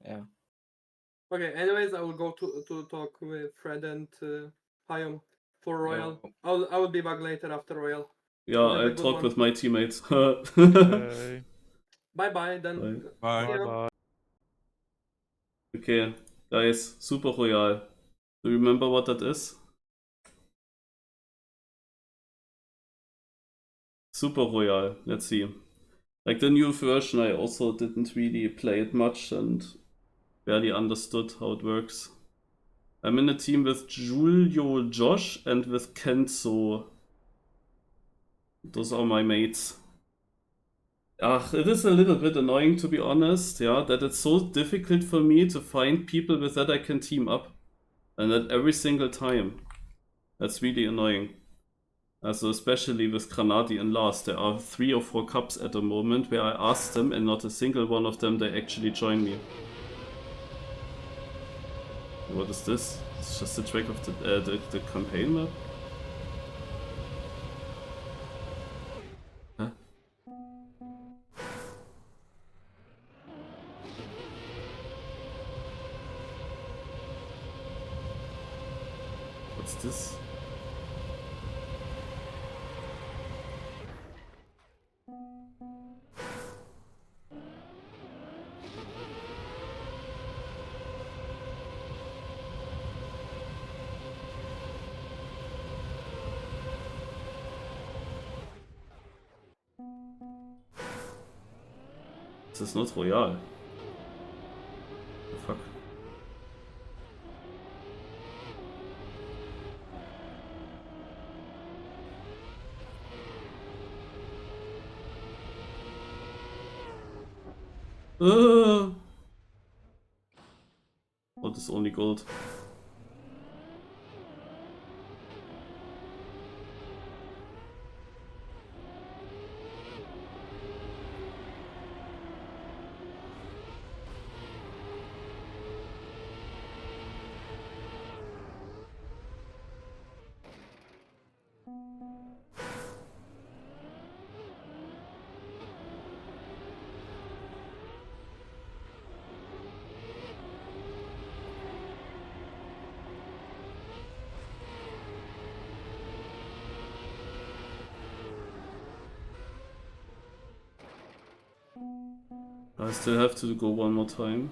Yeah. Okay, anyways, I will go to talk with Fred and Hayom for Royal. Yo. I will be back later after Royal. Yeah, Have a I good talk one. with my teammates. Okay. Bye then. Bye. See ya. Bye. Okay, guys, Super Royale. Do you remember what that is? Super Royale, let's see. Like the new version, I also didn't really play it much and barely understood how it works. I'm in a team with Julio Josh and with Kenzo. Those are my mates. It is a little bit annoying, to be honest, yeah, that it's so difficult for me to find people with that I can team up. And that every single time. That's really annoying. Also especially with Granati and Lars, there are 3 or 4 cups at the moment where I asked them and not a single one of them they actually join me. What is this? It's just a track of the campaign map? Huh? What's this? This is not Royal. The fuck? What is only gold? I still have to go one more time.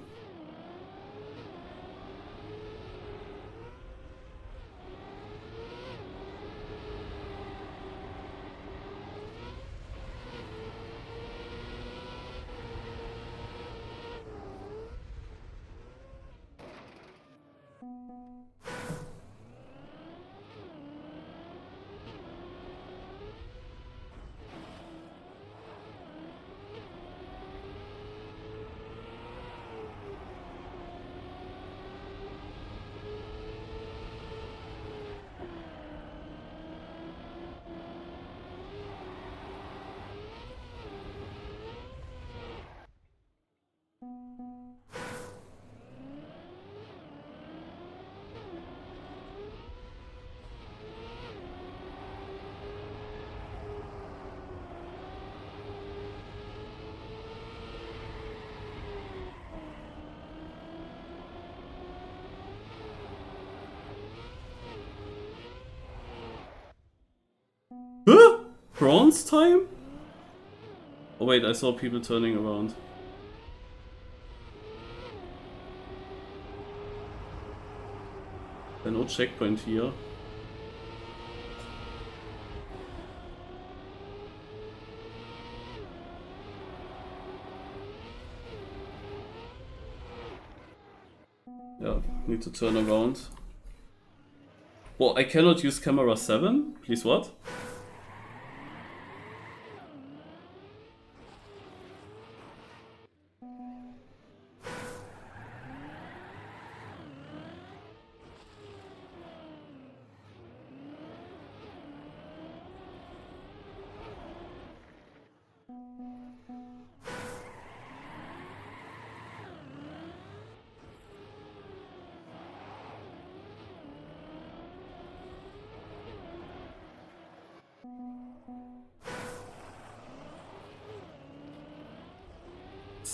Huh? Bronze time? Oh wait, I saw people turning around. No checkpoint here. Yeah, need to turn around. Well, I cannot use camera 7? Please what?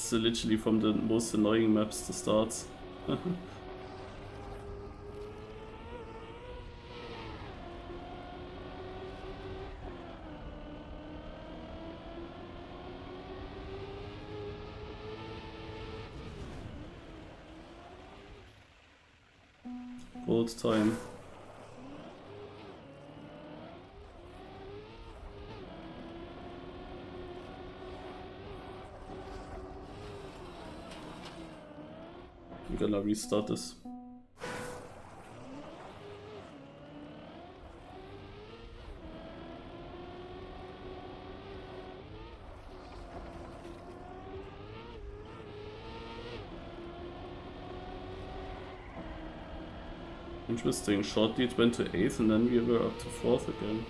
It's literally from the most annoying maps to start. Old time. I'm gonna restart this. Interesting, short lead went to 8th and then we were up to 4th again.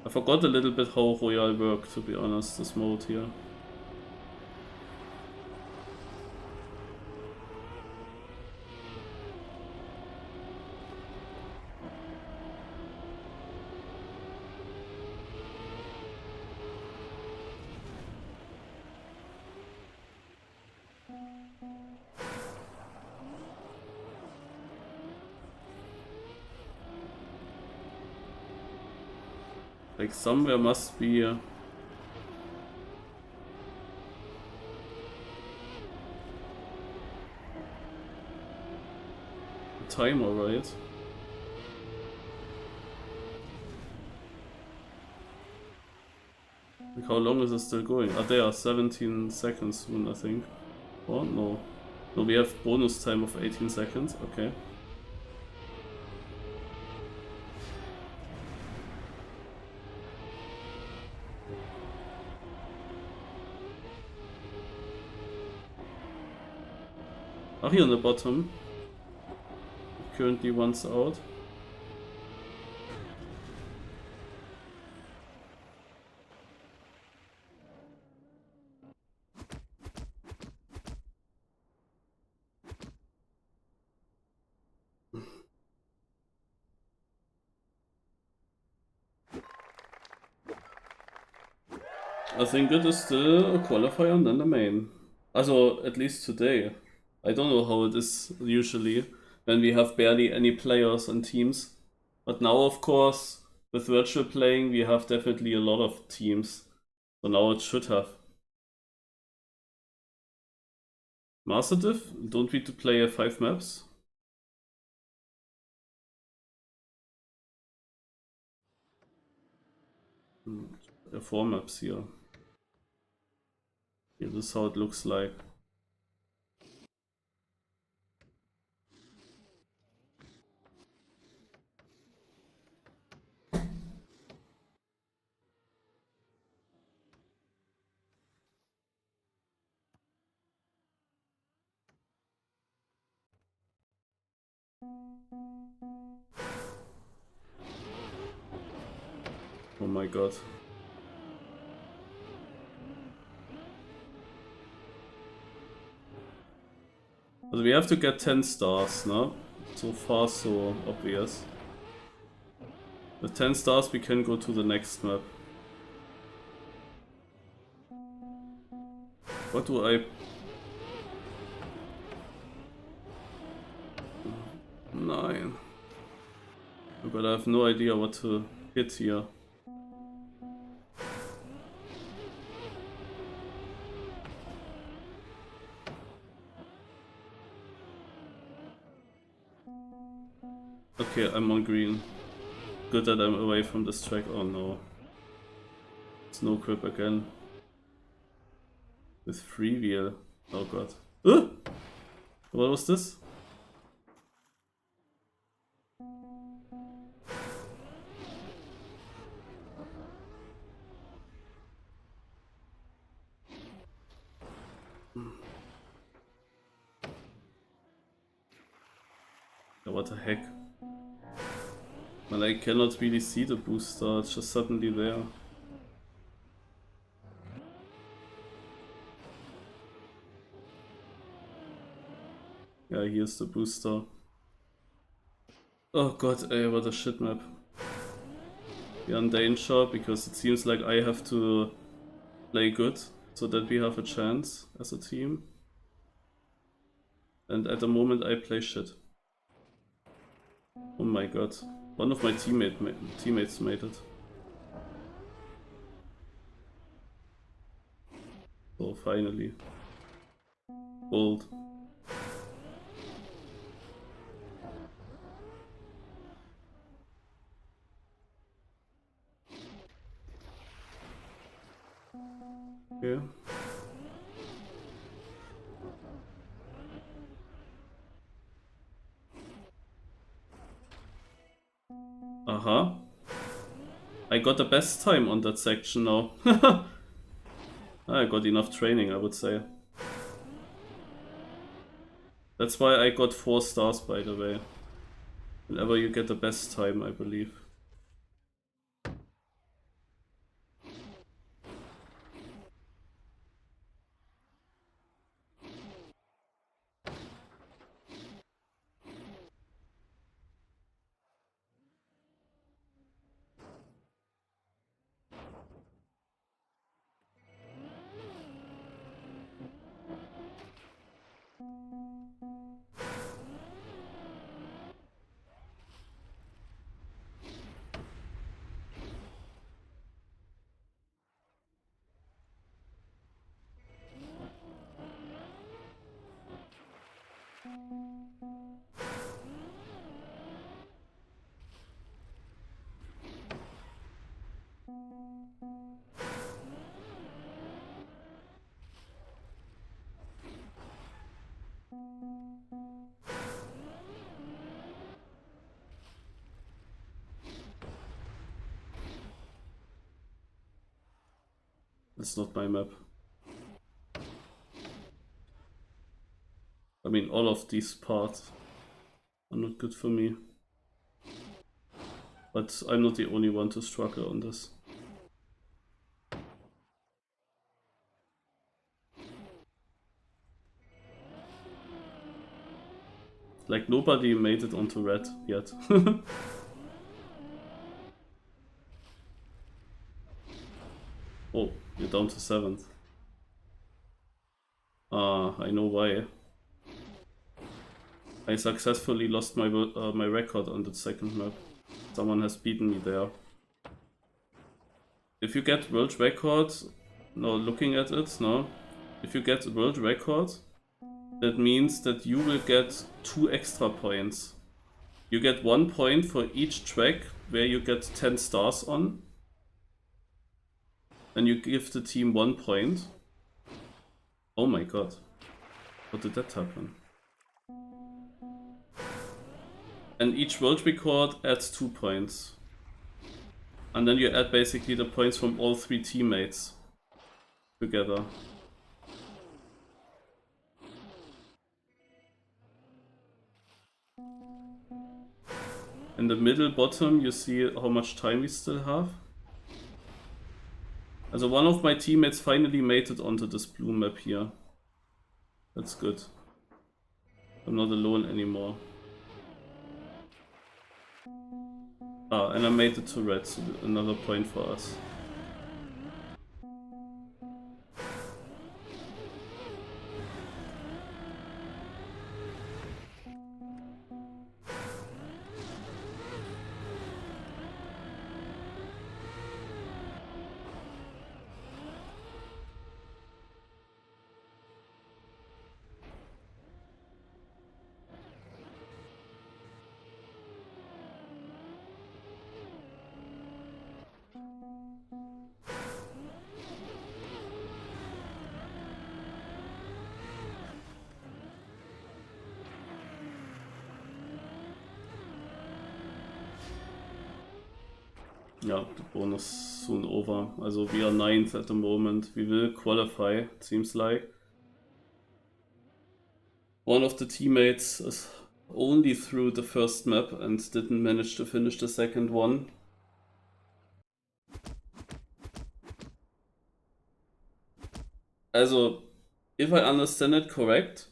I forgot a little bit how Royale worked, to be honest, this mode here. Like somewhere must be a timer, right? Like how long is it still going? Ah, there are 17 seconds soon, I think. Oh no. No, we have bonus time of 18 seconds, okay. Ah, here on the bottom. Currently one's out. I think it is still a qualifier and then the main. Also, at least today. I don't know how it is usually when we have barely any players and teams. But now, of course, with virtual playing, we have definitely a lot of teams. So now it should have. Master Div? Don't we to play 5 maps? There are 4 maps here. Yeah, this is how it looks like. Oh my god. But we have to get 10 stars, no? So far so obvious. With 10 stars we can go to the next map. What do I... 9. But I have no idea what to hit here. Okay, I'm on green. Good that I'm away from this track. Oh no. Snow grip again. With freewheel. Oh god. What was this? Yeah, what the heck? Man, I cannot really see the booster, it's just suddenly there. Yeah, here's the booster. Oh god, ey, what a shit map. We're in danger because it seems like I have to play good so that we have a chance as a team. And at the moment I play shit. Oh my god. One of my teammates made it. Oh, finally. Gold. Okay. Aha. I got the best time on that section now. I got enough training, I would say. That's why I got 4 stars, by the way. Whenever you get the best time, I believe. That's not my map. I mean, all of these parts are not good for me. But I'm not the only one to struggle on this. Like, nobody made it onto red yet. Oh, you're down to 7th. Ah, I know why. I successfully lost my my record on the second map. Someone has beaten me there. If you get world record, no, looking at it, no. If you get world record, that means that you will get 2 extra points. You get 1 point for each track where you get 10 stars on. And you give the team 1 point. Oh my god. How did that happen? And each world record adds 2 points. And then you add basically the points from all 3 teammates together. In the middle bottom you see how much time we still have. Also one of my teammates finally made it onto this blue map here. That's good. I'm not alone anymore. Ah, and I made it to red, so another point for us. Yeah, the bonus soon over. Also we are 9th at the moment. We will qualify, it seems like. One of the teammates is only through the first map and didn't manage to finish the second one. Also, if I understand it correct,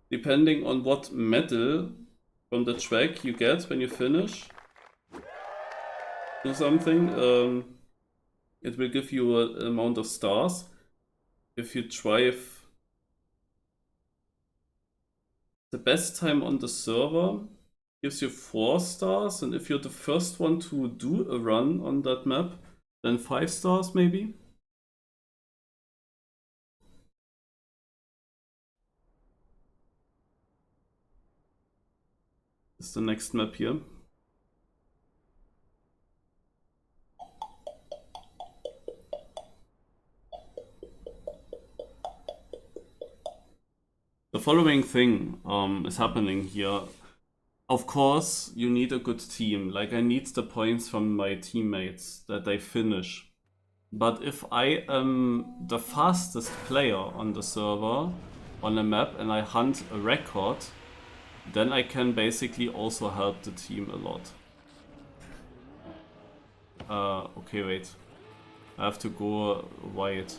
depending on what medal from the track you get when you finish, do something. It will give you an amount of stars. If you drive the best time on the server, gives you 4 stars, and if you're the first one to do a run on that map, then 5 stars maybe. Is the next map here. The following thing is happening here. Of course, you need a good team. Like, I need the points from my teammates that they finish. But if I am the fastest player on the server on a map and I hunt a record, then I can basically also help the team a lot. Okay, wait. I have to go white.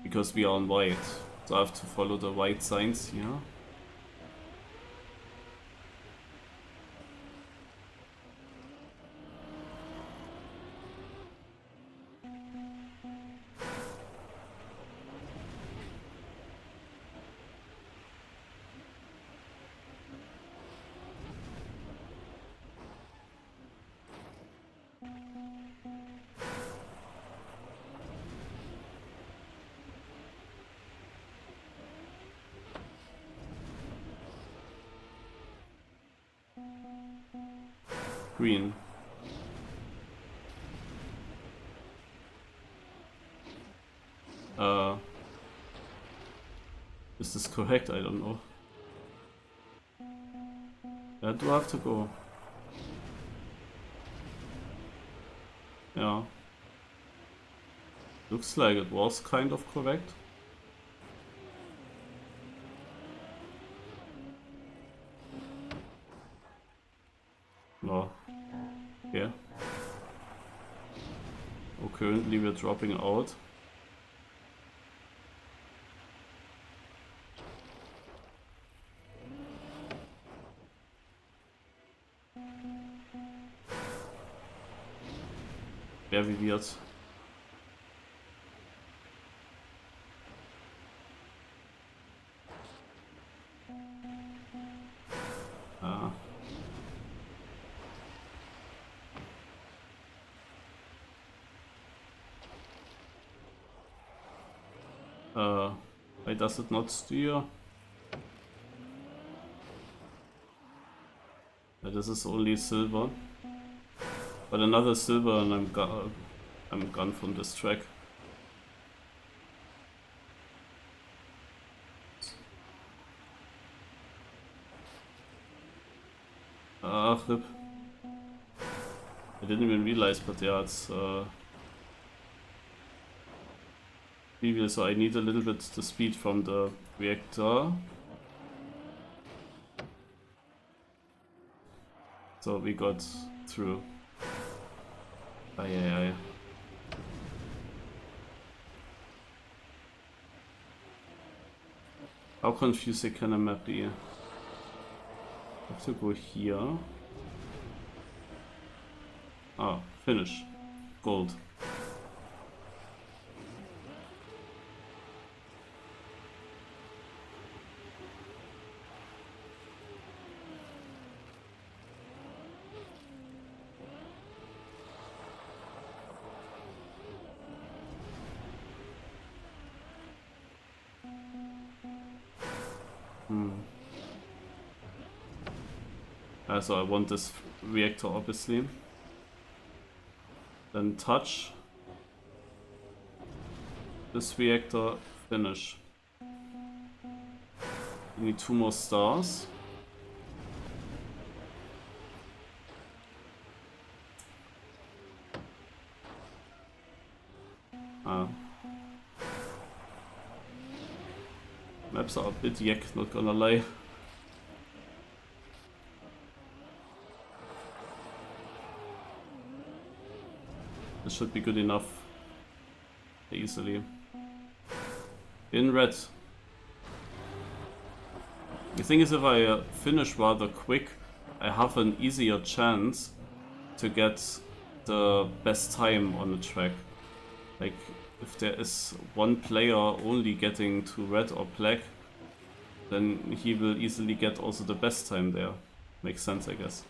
Because we are on white. So I have to follow the white signs here. Green. Is this correct? I don't know. Where do I have to go? Yeah. Looks like it was kind of correct. No. Yeah. Oh, currently we're dropping out. Very weird. Why does it not steer? This is only silver. But another silver and I'm gone from this track. Ah, rip. I didn't even realize, but yeah, it's previous, so I need a little bit the speed from the reactor. So we got through. Aye. How confusing can a map be? I have to go here. Ah, finish. Gold. So I want this reactor, obviously. Then touch this reactor, finish. We need 2 more stars. Maps are a bit yak, not gonna lie. This should be good enough. Easily. In red. The thing is, if I finish rather quick, I have an easier chance to get the best time on the track. Like, if there is one player only getting to red or black, then he will easily get also the best time there. Makes sense, I guess.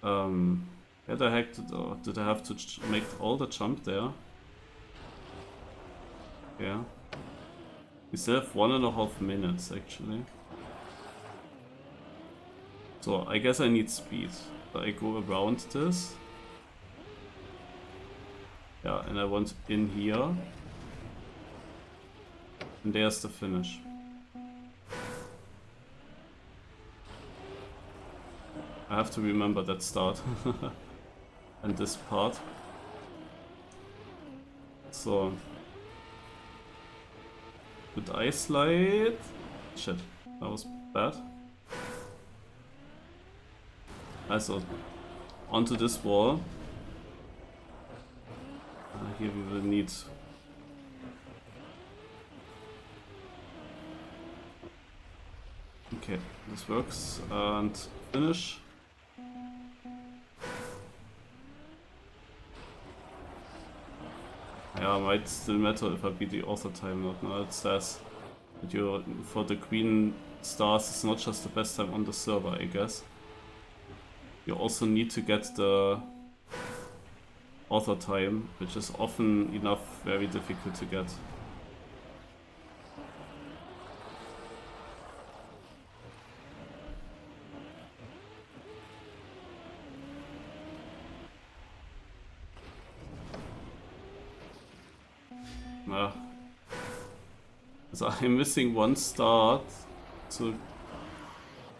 Where the heck did I have to make all the jump there? Yeah. We still have 1.5 minutes, actually. So, I guess I need speed. I go around this. Yeah, and I want in here. And there's the finish. I have to remember that start. And this part. So. Did I slide? Shit, that was bad. Also, onto this wall. Here we will need... Okay, this works. And finish. Yeah, might still matter if I beat the author time not. Now it says that you, for the green stars, it's not just the best time on the server, I guess. You also need to get the author time, which is often enough very difficult to get. So I'm missing one start to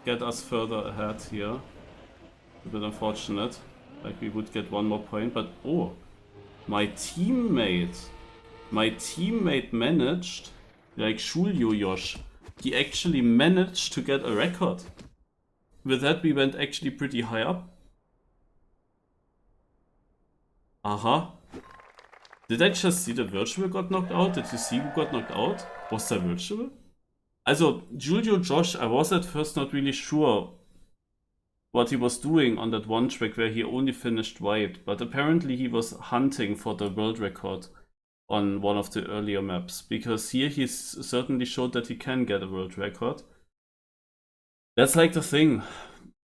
get us further ahead here. A bit unfortunate. Like we would get one more point, but oh, my teammate managed, like Julio Josh, he actually managed to get a record. With that we went actually pretty high up. Aha. Did I just see the virtual got knocked out? Did you see who got knocked out? Was there virtual? Also, Julio Josh, I was at first not really sure what he was doing on that one track where he only finished white, but apparently he was hunting for the world record on one of the earlier maps, because here he certainly showed that he can get a world record. That's like the thing.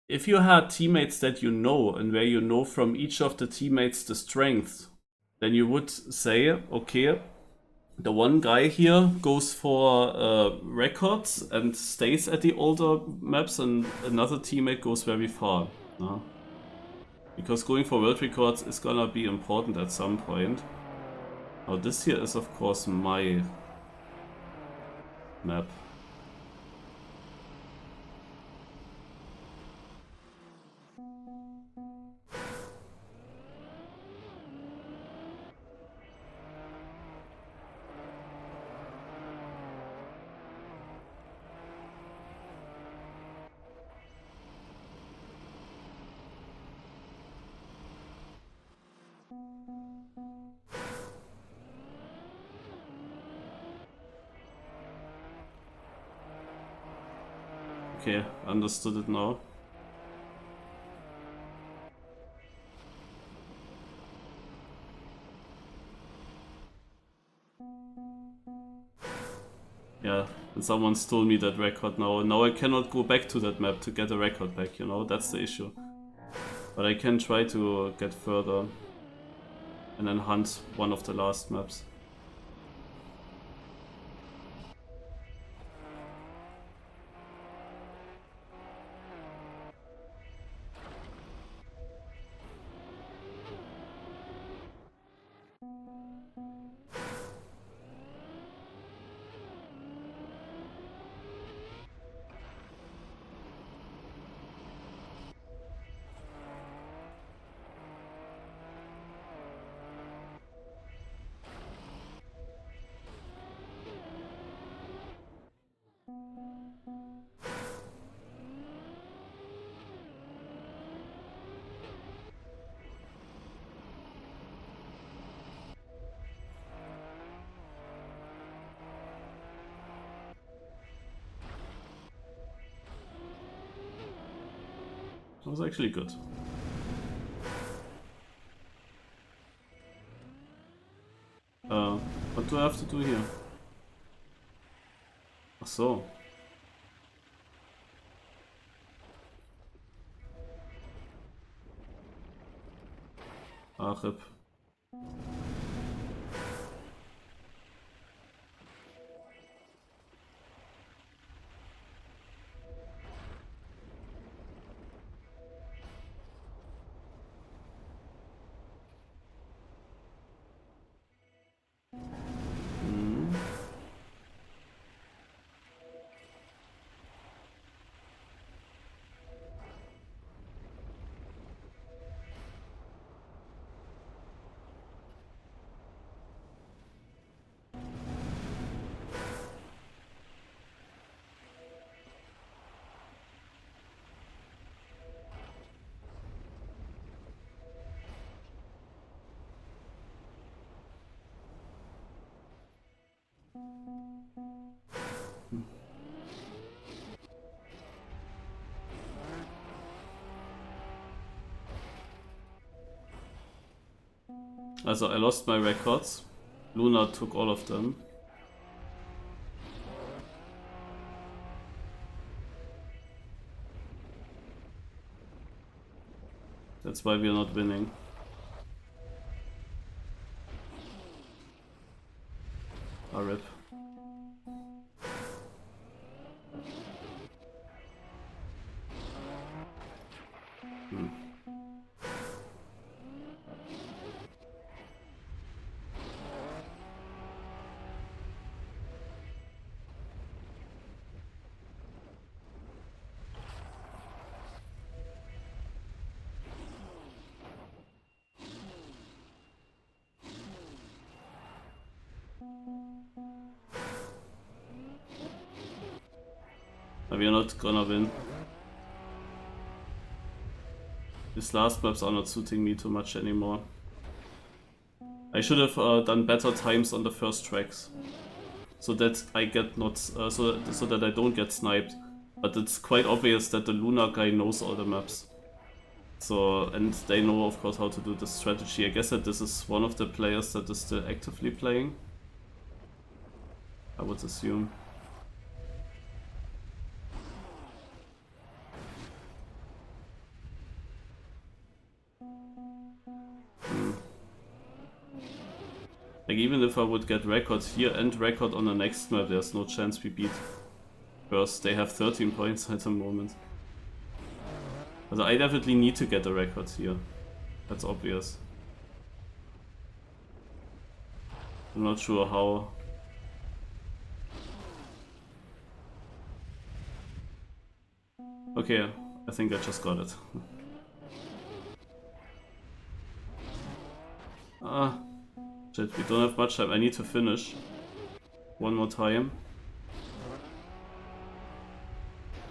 If you had teammates that you know, and where you know from each of the teammates the strengths, then you would say, okay, the one guy here goes for records and stays at the older maps, and another teammate goes very far. Because going for world records is gonna be important at some point. Now this here is of course my map. Okay, understood it now. Yeah, and someone stole me that record now, and now I cannot go back to that map to get a record back, you know, that's the issue. But I can try to get further and then hunt one of the last maps. That was actually good. What do I have to do here? Ach so. Ach, RIP. Also, I lost my records. Luna took all of them. That's why we're not winning. RIP. We're not gonna win. These last maps are not suiting me too much anymore. I should have done better times on the first tracks, so that I get not so that I don't get sniped. But it's quite obvious that the Luna guy knows all the maps. So, and they know of course how to do this strategy. I guess that this is one of the players that is still actively playing, I would assume. Like, even if I would get record here and record on the next map, there's no chance we beat first. They have 13 points at the moment. So I definitely need to get a record here. That's obvious. I'm not sure how. Okay, I think I just got it. Shit, we don't have much time. I need to finish. One more time.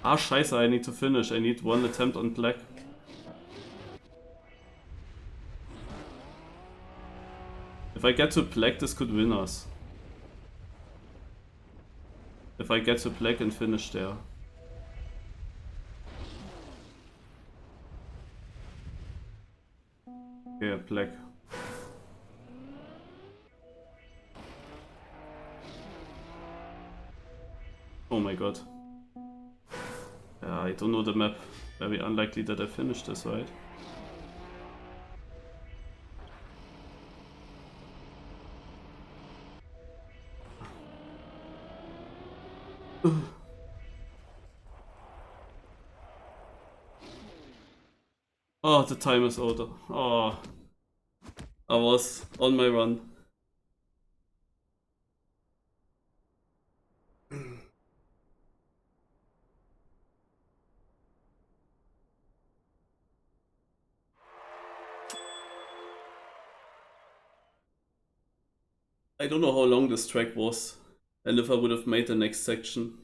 Scheiße, I need to finish. I need one attempt on black. If I get to black, this could win us. If I get to black and finish there. Okay, black. Oh my god. Yeah, I don't know the map. Very unlikely that I finish this, right? Oh, the time is over. Oh, I was on my run. I don't know how long this track was, and if I would have made the next section.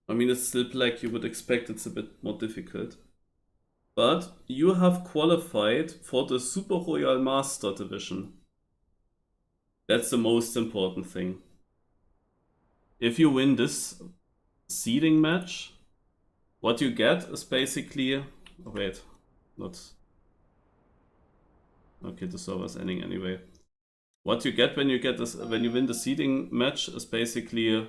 I mean, it's still black, you would expect it's a bit more difficult. But you have qualified for the Super Royal Master Division. That's the most important thing. If you win this seeding match, what you get is basically... Oh wait, not... Okay, the server's ending anyway. What you get when you win the seeding match is basically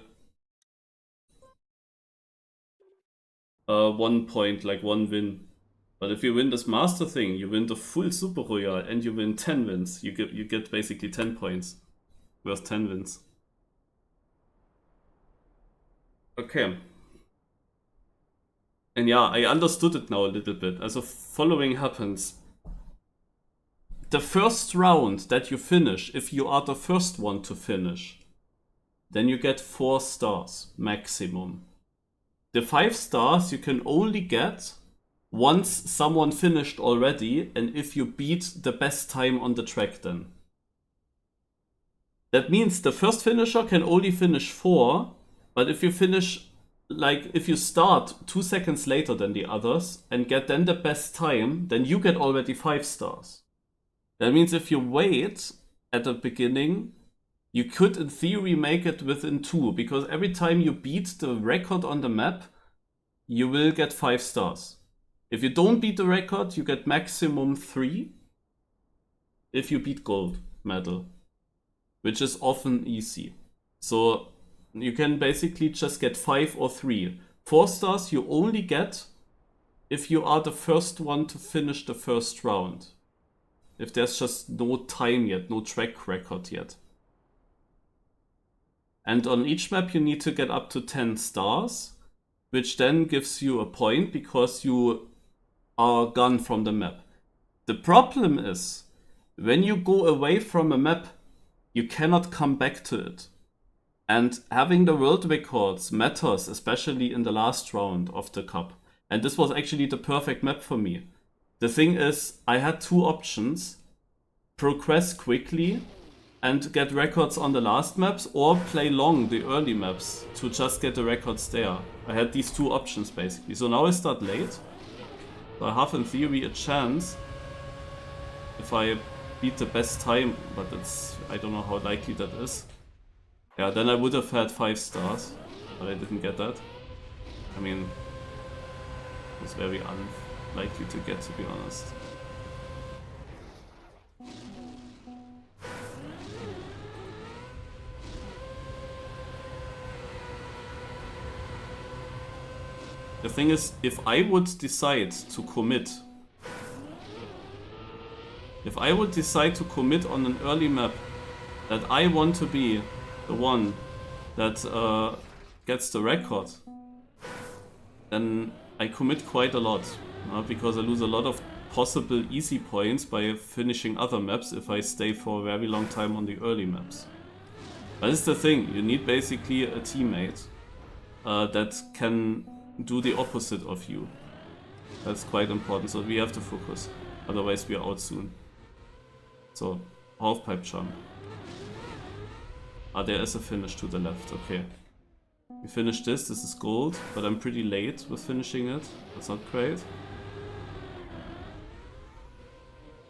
1 point, like 1 win. But if you win this master thing, you win the full Super Royale and you win 10 wins. You get basically 10 points worth 10 wins. Okay. And yeah, I understood it now a little bit. Also, following happens. The first round that you finish, if you are the first one to finish, then you get 4 stars maximum. The 5 stars you can only get once someone finished already and if you beat the best time on the track then. That means the first finisher can only finish 4, but if you finish, like if you start 2 seconds later than the others and get then the best time, then you get already 5 stars. That means if you wait at the beginning, you could in theory make it within 2, because every time you beat the record on the map, you will get 5 stars. If you don't beat the record, you get maximum 3 if you beat gold medal, which is often easy. So you can basically just get 5 or 3. 4 stars you only get if you are the first one to finish the first round. If there's just no time yet, no track record yet. And on each map you need to get up to 10 stars, which then gives you a point because you are gone from the map. The problem is, when you go away from a map, you cannot come back to it. And having the world records matters, especially in the last round of the cup. And this was actually the perfect map for me. The thing is, I had 2 options: progress quickly and get records on the last maps, or play long the early maps to just get the records there. I had these 2 options basically. So now I start late. So I have in theory a chance if I beat the best time, but I don't know how likely that is. Yeah, then I would have had 5 stars, but I didn't get that. I mean, it was very unlikely to get, to be honest. The thing is, if I would decide to commit, on an early map that I want to be the one that gets the record, then I commit quite a lot, because I lose a lot of possible easy points by finishing other maps if I stay for a very long time on the early maps. But that's the thing, you need basically a teammate that can do the opposite of you. That's quite important, so we have to focus, otherwise we are out soon. So, half-pipe jump. Ah, there is a finish to the left, okay. We finished this is gold, but I'm pretty late with finishing it. That's not great.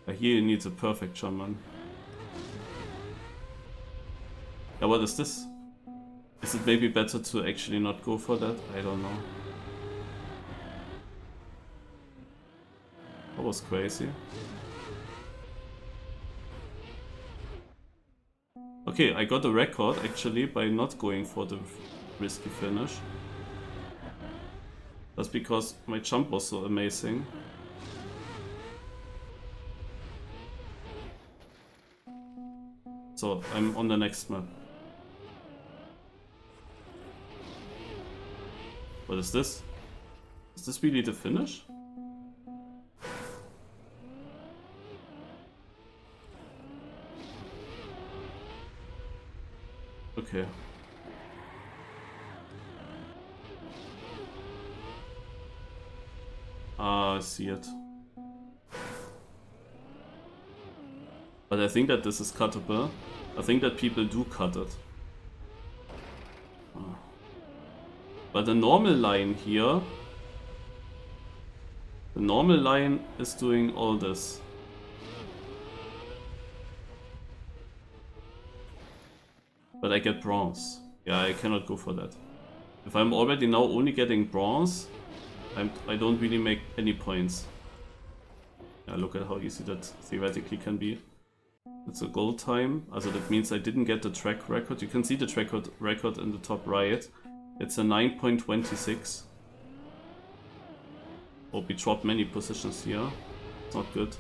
But here you need a perfect jump, man. Yeah, what is this? Is it maybe better to actually not go for that? I don't know. That was crazy. Okay, I got a record actually by not going for the risky finish. That's because my jump was so amazing. So, I'm on the next map. What is this? Is this really the finish? Okay. Ah, I see it. But I think that this is cuttable. I think that people do cut it. But the normal line here... The normal line is doing all this. But I get bronze. Yeah, I cannot go for that. If I'm already now only getting bronze, I don't really make any points. Yeah, look at how easy that theoretically can be. It's a gold time. Also that means I didn't get the track record. You can see the track record in the top right. It's a 9.26. Oh, we dropped many positions here. It's not good.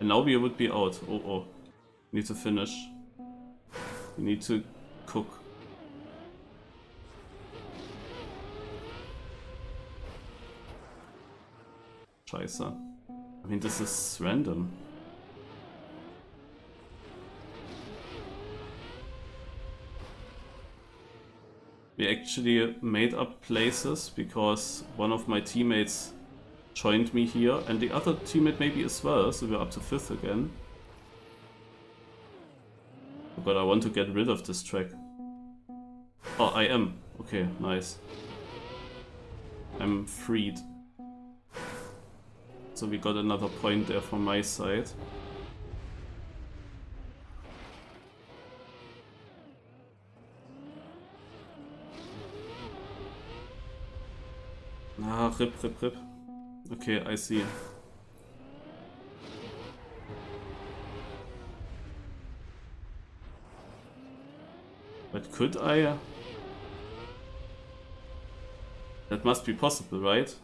And now we would be out. Oh. Need to finish. We need to cook. Scheiße. I mean, this is random. We actually made up places because one of my teammates joined me here and the other teammate maybe as well, so we're up to 5th again. But I want to get rid of this track. Oh, I am. Okay, nice. I'm freed. So we got another point there from my side. Ah, rip. Okay, I see. But could I? That must be possible, right?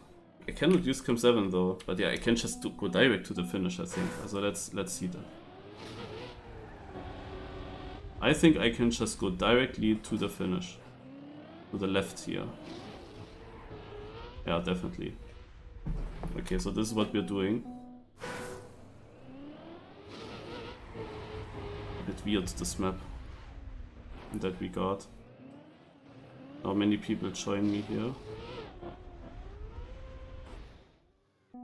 I cannot use Cam 7 though, but yeah, I can just go direct to the finish, I think. So let's see that. I think I can just go directly to the finish. To the left here. Yeah, definitely. Okay, so this is what we're doing. A bit weird, this map. In that regard. How many people join me here?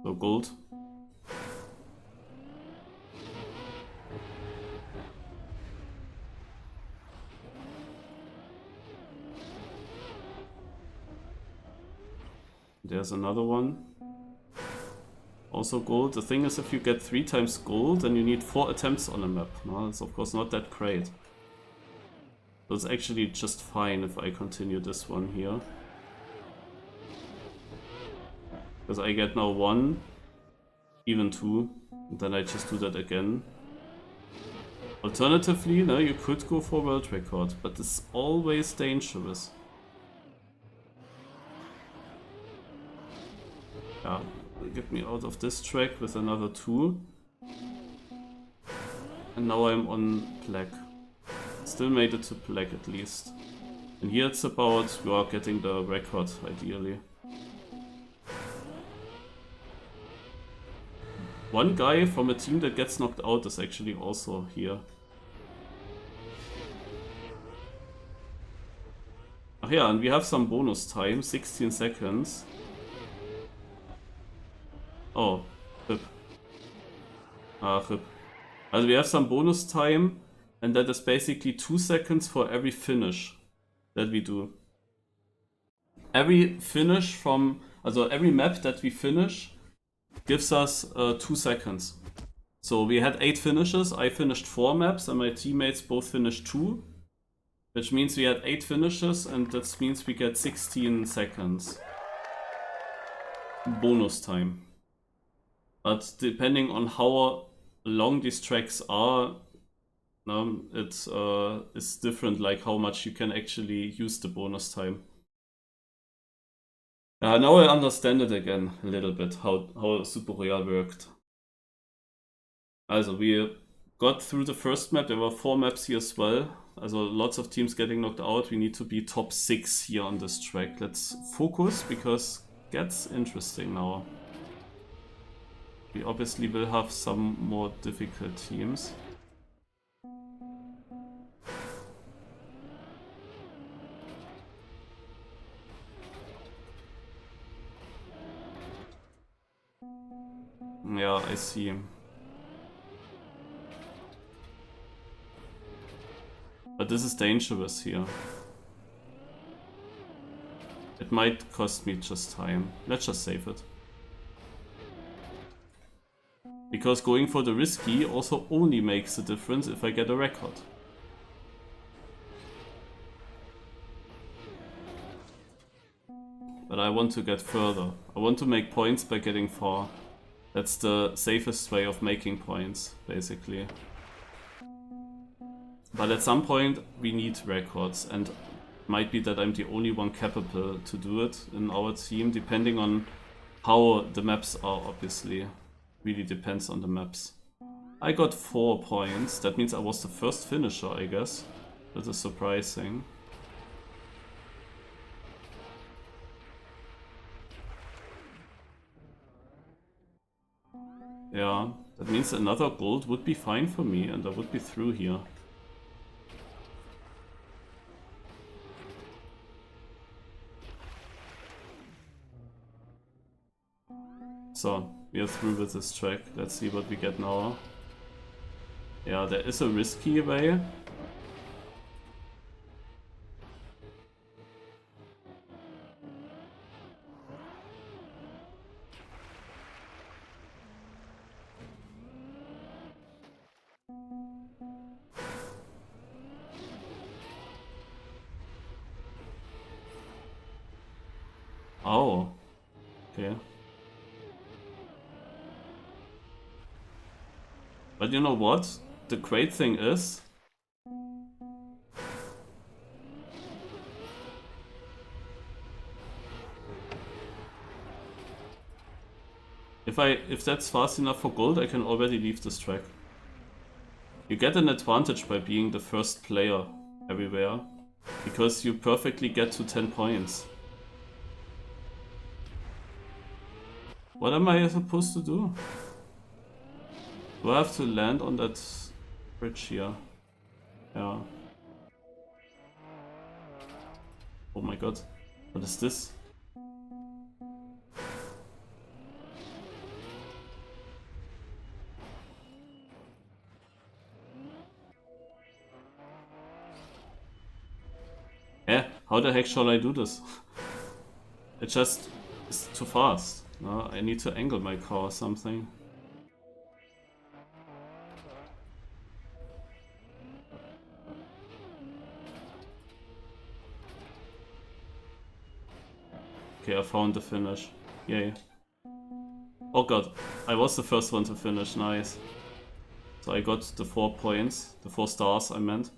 So gold. There's another one. Also gold. The thing is, if you get 3 times gold, then you need 4 attempts on a map. No, it's of course not that great. So it's actually just fine if I continue this one here. Because I get now 1, even 2, and then I just do that again. Alternatively, no, you could go for world record, but it's always dangerous. Yeah, get me out of this track with another 2. And now I'm on black. Still made it to black at least. And here it's about you are getting the record ideally. One guy from a team that gets knocked out is actually also here. Ach yeah, and we have some bonus time, 16 seconds. Oh, rip. Ah, rip. Also we have some bonus time, and that is basically 2 seconds for every finish that we do. Every finish from, also every map that we finish gives us 2 seconds. So we had 8 finishes, I finished 4 maps and my teammates both finished 2. Which means we had 8 finishes and that means we get 16 seconds. Bonus time. But depending on how long these tracks are, it's different, like how much you can actually use the bonus time. Now I understand it again a little bit, how Super Royale worked. Also we got through the first map, there were 4 maps here as well. Also lots of teams getting knocked out, we need to be top 6 here on this track. Let's focus, because it gets interesting now. We obviously will have some more difficult teams. Yeah, I see. But this is dangerous here. It might cost me just time. Let's just save it. Because going for the risky also only makes a difference if I get a record. But I want to get further. I want to make points by getting far. That's the safest way of making points, basically. But at some point we need records, and it might be that I'm the only one capable to do it in our team, depending on how the maps are, obviously. Really depends on the maps. I got 4 points, that means I was the first finisher, I guess. That is surprising. Yeah, that means another gold would be fine for me and I would be through here. So, we are through with this track. Let's see what we get now. Yeah, there is a risky way. Oh, okay. But you know what? The great thing is, if that's fast enough for gold, I can already leave this track. You get an advantage by being the first player everywhere, because you perfectly get to 10 points. What am I supposed to do? Do I have to land on that bridge here? Yeah. Oh my god. What is this? Yeah, how the heck shall I do this? It just is too fast. No, I need to angle my car or something. Okay, I found the finish. Yay. Oh god, I was the first one to finish, nice. So I got the 4 points, the 4 stars I meant.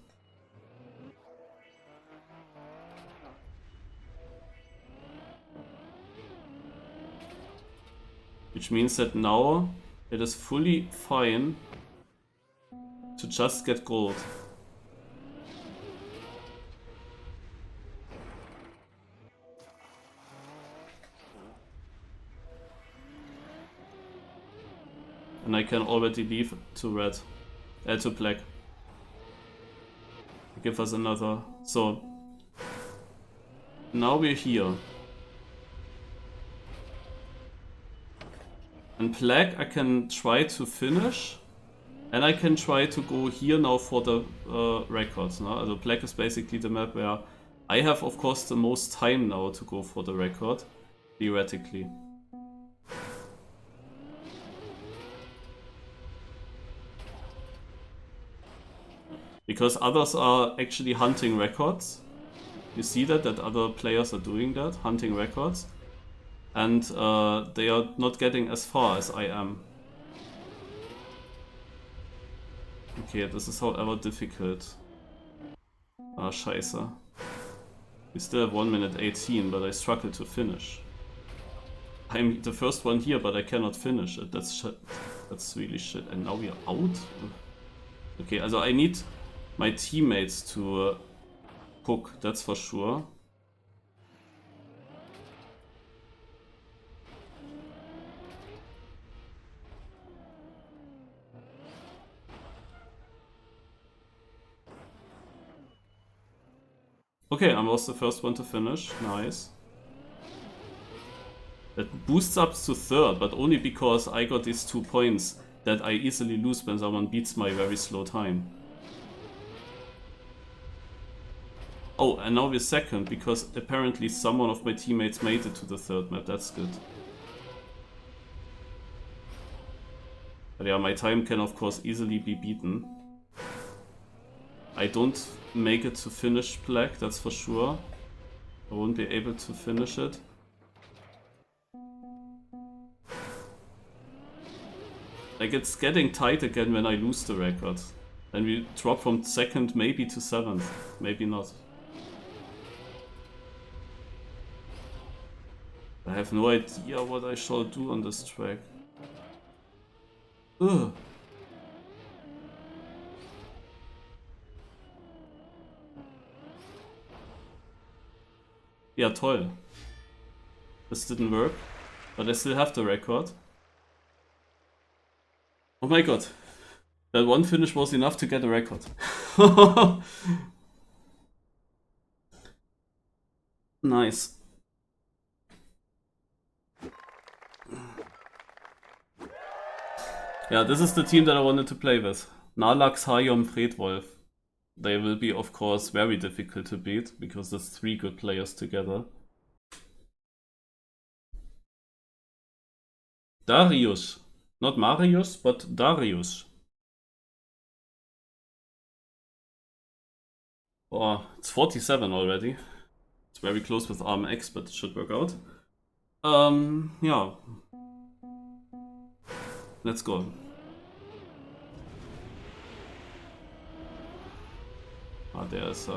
Which means that now it is fully fine to just get gold. And I can already leave to red, to black. Give us another. So now we're here. And black I can try to finish, and I can try to go here now for the records. No? Also black is basically the map where I have of course the most time now to go for the record, theoretically. Because others are actually hunting records. You see that other players are doing that, hunting records. And they are not getting as far as I am. Okay, this is however difficult. Ah, scheiße. We still have 1 minute 18, but I struggle to finish. I'm the first one here, but I cannot finish it. That's shit. That's really shit. And now we are out? Okay, also I need my teammates to cook, that's for sure. Okay, I was the first one to finish. Nice. That boosts up to 3rd, but only because I got these 2 points that I easily lose when someone beats my very slow time. Oh, and now we're 2nd, because apparently someone of my teammates made it to the 3rd map. That's good. But yeah, my time can of course easily be beaten. I don't make it to finish black, that's for sure. I won't be able to finish it. Like, it's getting tight again when I lose the record. Then we drop from 2nd maybe to 7th. Maybe not. I have no idea what I shall do on this track. Ugh. Yeah, toll. This didn't work, but I still have the record. Oh my god. That one finish was enough to get a record. Nice. Yeah, this is the team that I wanted to play with. Nalax, Hayom, Fredwolf. They will be, of course, very difficult to beat, because there's 3 good players together. Darius. Not Marius, but Darius. Oh, it's 47 already. It's very close with ArmX, but it should work out. Yeah. Let's go. Ah, there's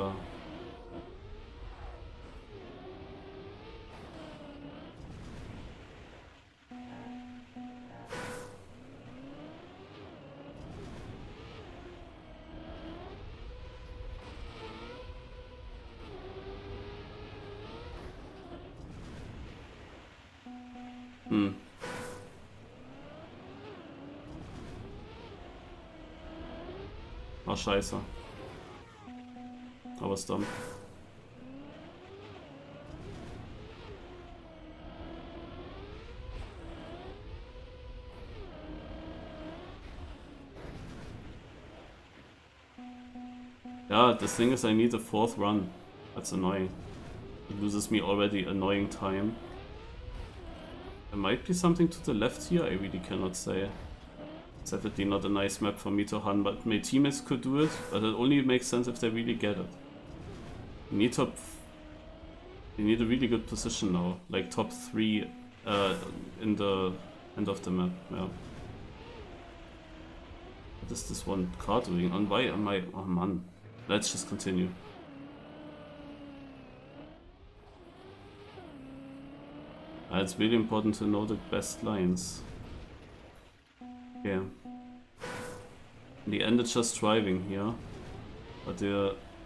Ah, scheiße. Aber ist dumm. Yeah, the thing is I need a 4th run. That's annoying. It loses me already annoying time. There might be something to the left here, I really cannot say. It's definitely not a nice map for me to hunt, but my teammates could do it, but it only makes sense if they really get it. You need a really good position now, like top 3 in the end of the map, yeah. What is this one car doing? And why am I... Oh man. Let's just continue. It's really important to know the best lines. Okay. In the end it's just driving here. But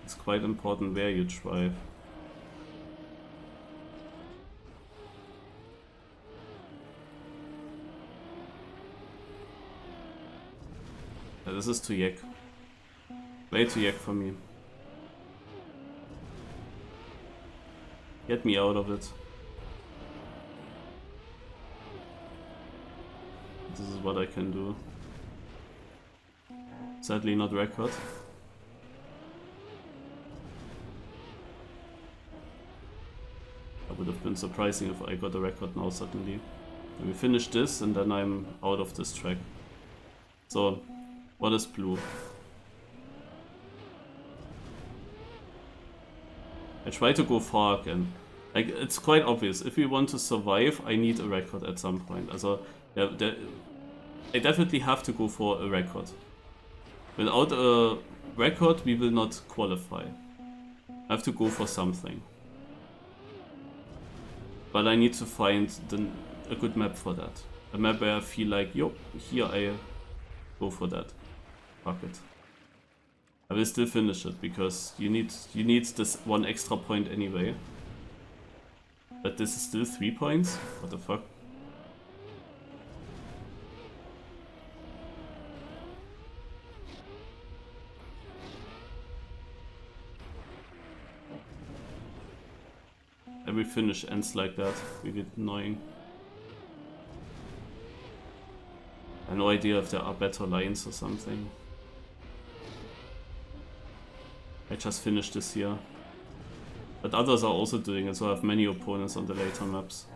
it's quite important where you drive. Yeah, this is too yak. Way too yak for me. Get me out of it. This is what I can do. Sadly not record. That would have been surprising if I got a record now suddenly. And we finish this and then I'm out of this track. So, what is blue? I try to go far again. Like, it's quite obvious. If we want to survive, I need a record at some point. Also, yeah, I definitely have to go for a record. Without a record, we will not qualify. I have to go for something. But I need to find a good map for that. A map where I feel like, yo, here I go for that. Fuck it. I will still finish it because you need this 1 extra point anyway. But this is still 3 points? What the fuck? Every finish ends like that. Really annoying. I have no idea if there are better lines or something. I just finished this here. But others are also doing it, so I have many opponents on the later maps.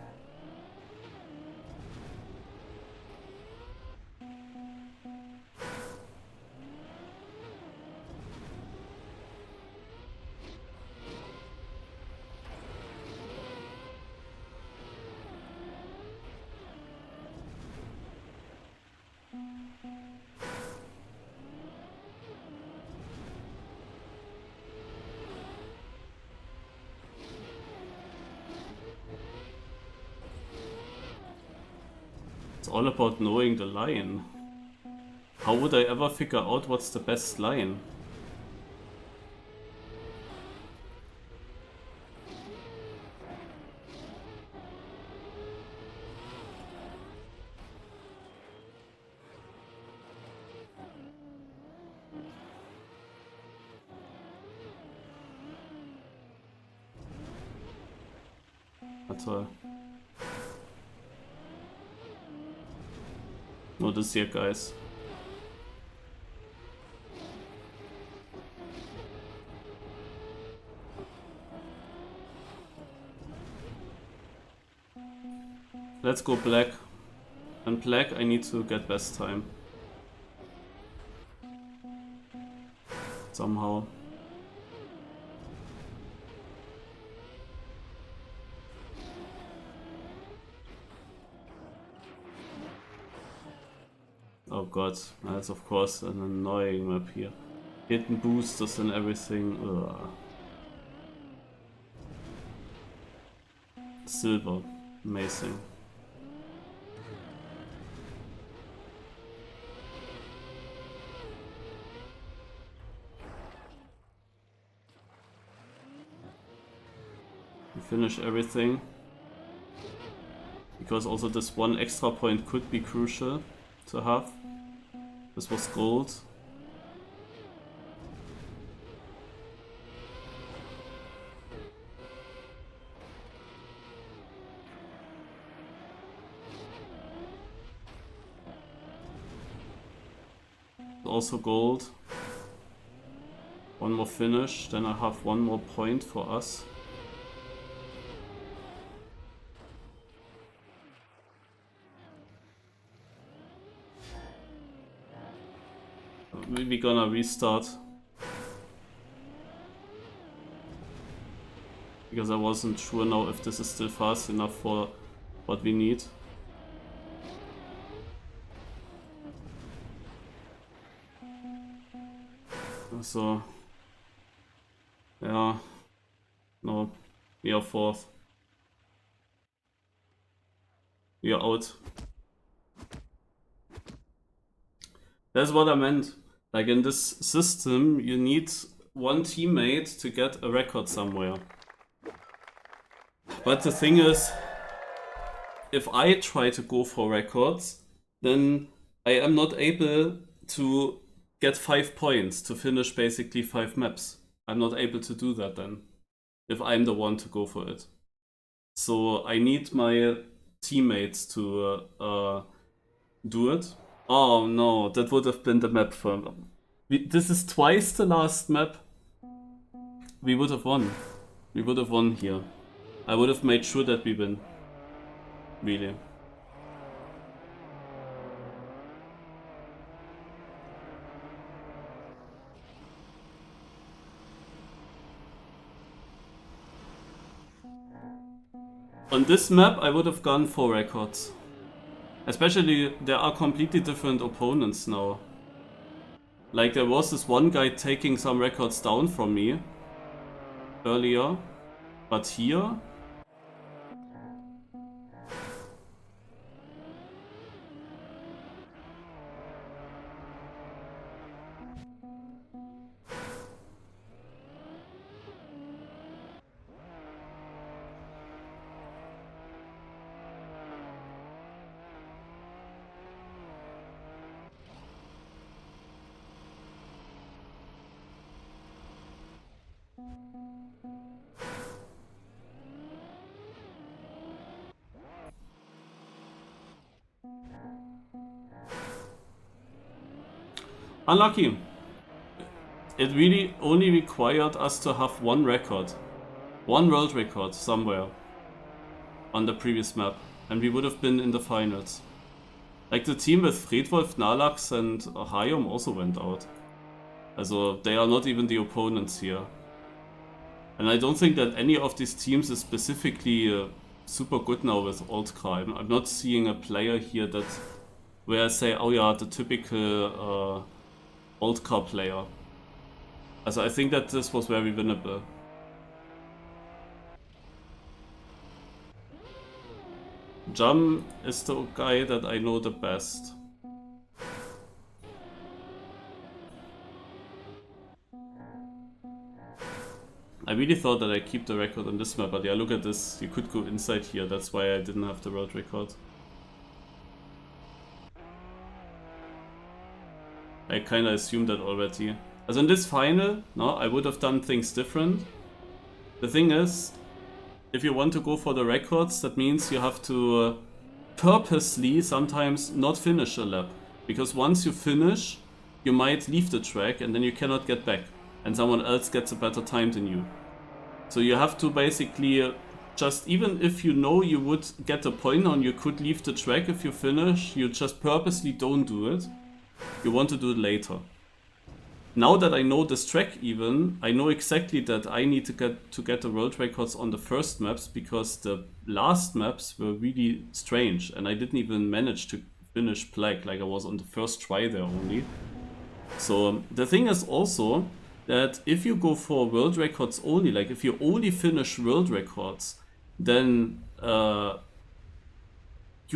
all about knowing the line. How would I ever figure out what's the best line? Na toll. Nur das hier, Guys. Let's go black. And black, I need to get best time. Somehow. Oh god, that's of course an annoying map here. Hidden boosters and everything. Ugh. Silver. Amazing. We finish everything. Because also this one extra point could be crucial to have. This was gold. Also gold. One more finish, then I have one more point for us. We're gonna restart. Because I wasn't sure now if this is still fast enough for what we need. So, yeah, no, we are fourth. We are out. That's what I meant. Like in this system, you need one teammate to get a record somewhere. But the thing is, if I try to go for records, then I am not able to get 5 points to finish basically 5 maps. I'm not able to do that then, if I'm the one to go for it. So I need my teammates to do it. Oh no, that would have been the map for them. This is twice the last map. We would have won. We would have won here. I would have made sure that we win. Really. On this map, I would have gone for records. Especially, there are completely different opponents now. Like, there was this one guy taking some records down from me earlier. But here... Unlucky. It really only required us to have one record. One world record somewhere on the previous map. And we would have been in the finals. Like the team with Friedwolf, Nalax and Hayom also went out. Also they are not even the opponents here. And I don't think that any of these teams is specifically super good now with AltCar. I'm not seeing a player here that where I say, oh yeah, the typical AltCar player. Also I think that this was very winnable. Jum is the guy that I know the best. I really thought that I keep the record on this map, but yeah, look at this. You could go inside here, that's why I didn't have the world record. I kinda assumed that already. As in this final, no, I would have done things different. The thing is, if you want to go for the records, that means you have to purposely sometimes not finish a lap. Because once you finish, you might leave the track and then you cannot get back. And someone else gets a better time than you. So you have to basically just, even if you know you would get a point on, you could leave the track if you finish, you just purposely don't do it. You want to do it later. Now that I know this track even, I know exactly that I need to get the world records on the first maps, because the last maps were really strange and I didn't even manage to finish black, like I was on the first try there only. So the thing is also that if you go for world records only, like if you only finish world records, then you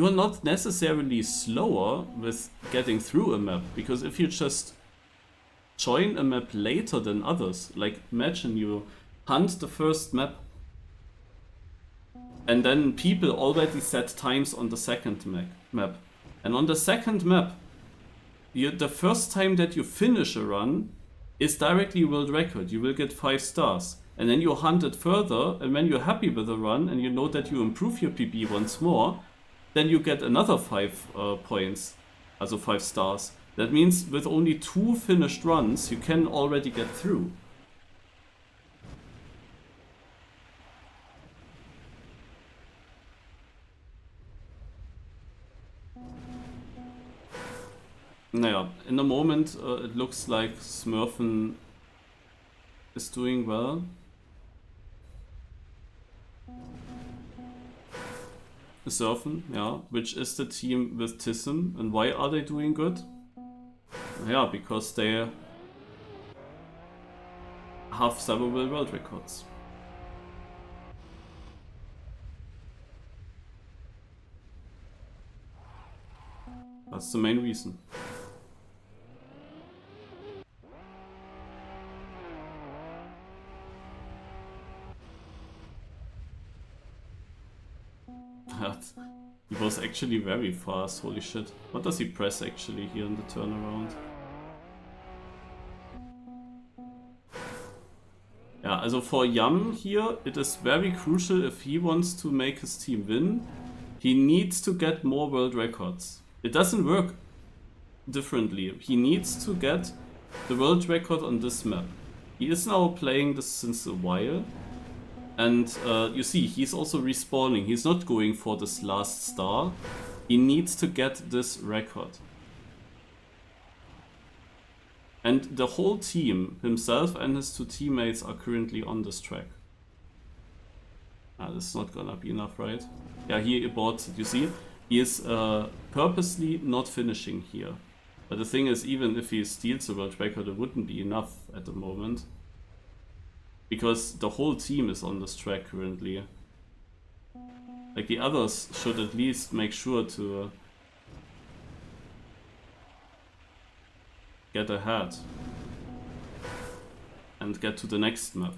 are not necessarily slower with getting through a map, because if you just join a map later than others, like imagine you hunt the first map and then people already set times on the second map, and on the second map the first time that you finish a run is directly world record. You will get 5 stars, and then you hunt it further, and when you're happy with the run and you know that you improve your PB once more, then you get another 5 points, also 5 stars. That means with only 2 finished runs you can already get through. Naja, in the moment it looks like Smurfen is doing well. Surfen, yeah, which is the team with Tism. And why are they doing good? Yeah, because they have several world records. That's the main reason. He was actually very fast, holy shit. What does he press actually here in the turnaround? Yeah, also for Yam here, it is very crucial if he wants to make his team win. He needs to get more world records. It doesn't work differently. He needs to get the world record on this map. He is now playing this since a while. And you see, he's also respawning. He's not going for this last star. He needs to get this record. And the whole team, himself and his 2 teammates, are currently on this track. This is not gonna be enough, right? Yeah, he aborts it, you see? He is purposely not finishing here. But the thing is, even if he steals the world record, it wouldn't be enough at the moment. Because the whole team is on this track currently. Like, the others should at least make sure to get ahead and get to the next map.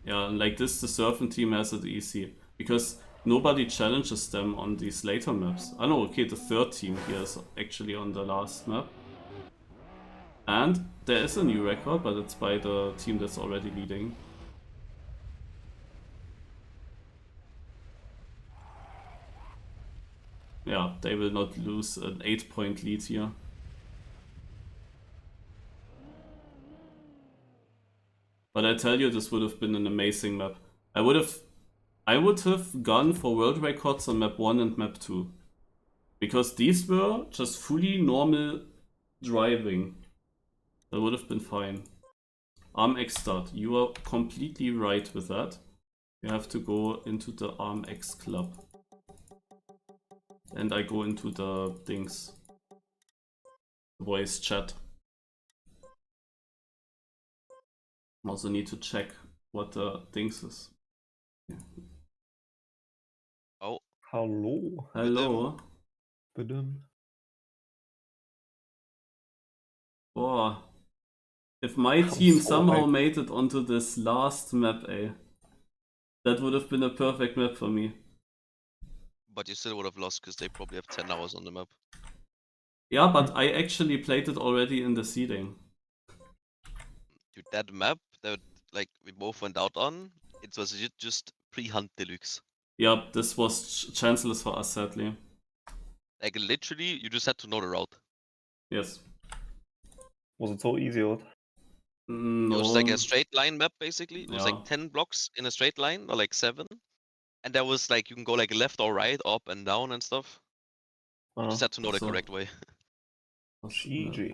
Yeah, like this, the Surfen team has it easy, because nobody challenges them on these later maps. Oh no, okay, the 3rd team here is actually on the last map. And there is a new record, but it's by the team that's already leading. Yeah, they will not lose an 8-point lead here. But I tell you, this would have been an amazing map. I would have gone for world records on map 1 and map 2. Because these were just fully normal driving. That would have been fine. ArmX start. You are completely right with that. You have to go into the ArmX club. And I go into the things. Voice chat. Also need to check what things is. Oh, Hallo. Hello. Badum. Boah. If my I'm team so somehow hyped. made it onto this last map, that would have been a perfect map for me. but you still would have lost because they probably have 10 hours on the map. Yeah, but I actually played it already in the seeding. Dude, that map that like we both went out on, it was just pre-hunt deluxe. Yep, this was chanceless for us, sadly. Like literally, you just had to know the route. Yes. Was it so easy, or? No. It was like a straight line map, basically. It was Yeah. like 10 blocks in a straight line, or like 7. And there was like, you can go like left or right, up and down and stuff. You just had to know the So- correct way. no. GG.